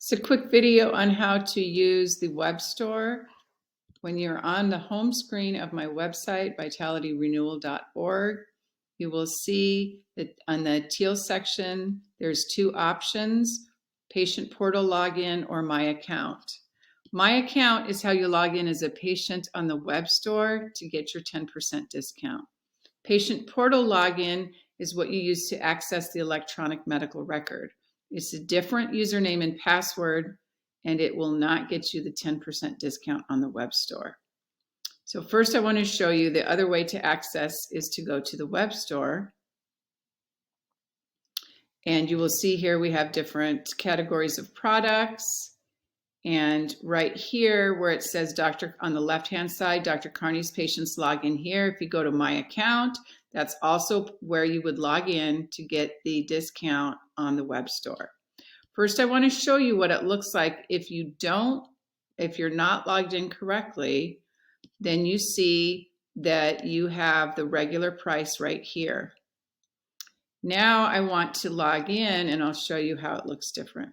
It's a quick video on how to use the Webstore. When you're on the home screen of my website, vitalityrenewal.org, you will see that on the teal section, there's two options: patient portal login or my account. My account is how you log in as a patient on the Webstore to get your 10% discount. Patient portal login is what you use to access the electronic medical record. It's a different username and password, and it will not get you the 10% discount on the Webstore. So first I want to show you the other way to access is to go to the Webstore. And you will see here we have different categories of products. And right here where it says Dr. on the left-hand side, Dr. Carney's patients log in here. If you go to my account, that's also where you would log in to get the discount on the Webstore. First, I want to show you what it looks like if you're not logged in correctly. Then you see that you have the regular price right here. Now I want to log in and I'll show you how it looks different.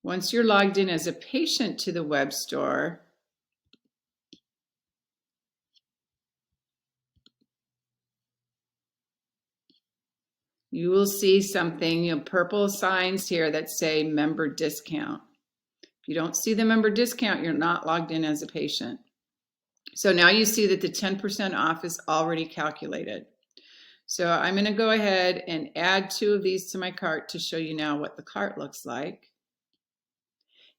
Once you're logged in as a patient to the Webstore, you will see something, purple signs here that say member discount. If you don't see the member discount, you're not logged in as a patient. So now you see that the 10% off is already calculated. So I'm going to go ahead and add 2 of these to my cart to show you now what the cart looks like.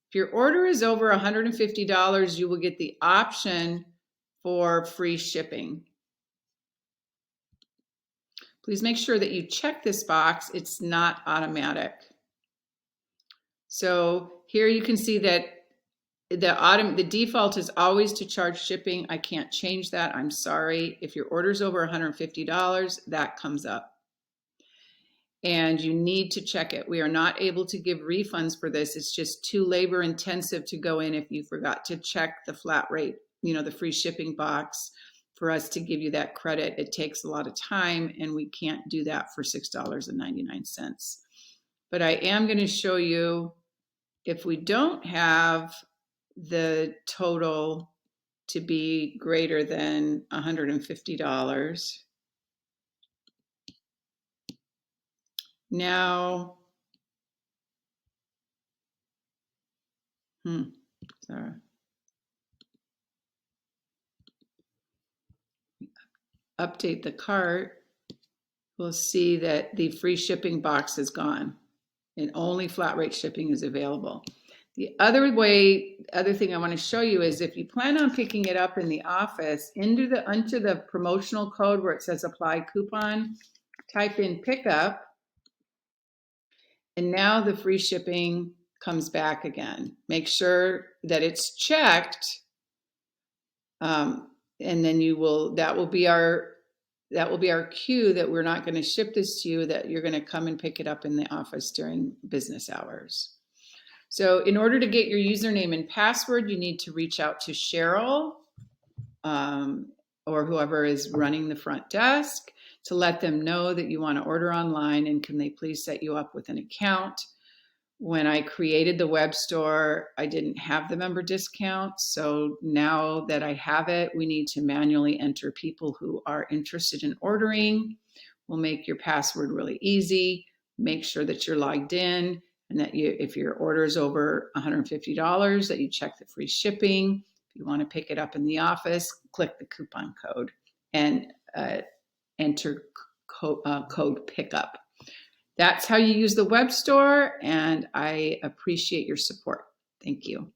If your order is over $150, you will get the option for free shipping. Please make sure that you check this box. It's not automatic. So here you can see that the default is always to charge shipping. I can't change that. I'm sorry. If your order is over $150, that comes up. And you need to check it. We are not able to give refunds for this. It's just too labor intensive to go in if you forgot to check the flat rate, the free shipping box for us to give you that credit. It takes a lot of time and we can't do that for $6.99. But I am going to show you if we don't have the total to be greater than $150. Now, sorry. Update the cart, we'll see that the free shipping box is gone and only flat rate shipping is available. The other thing I want to show you is if you plan on picking it up in the office, into the promotional code where it says apply coupon, type in pickup, and now the free shipping comes back again. Make sure that it's checked, and then that will be our cue that we're not going to ship this to you, that you're going to come and pick it up in the office during business hours. So in order to get your username and password, you need to reach out to Cheryl or whoever is running the front desk to let them know that you want to order online and can they please set you up with an account. When I created the Webstore, I didn't have the member discount. So now that I have it, we need to manually enter people who are interested in ordering. We'll make your password really easy. Make sure that you're logged in and that if your order is over $150, that you check the free shipping. If you want to pick it up in the office, click the coupon code and enter code pickup. That's how you use the Webstore, and I appreciate your support. Thank you.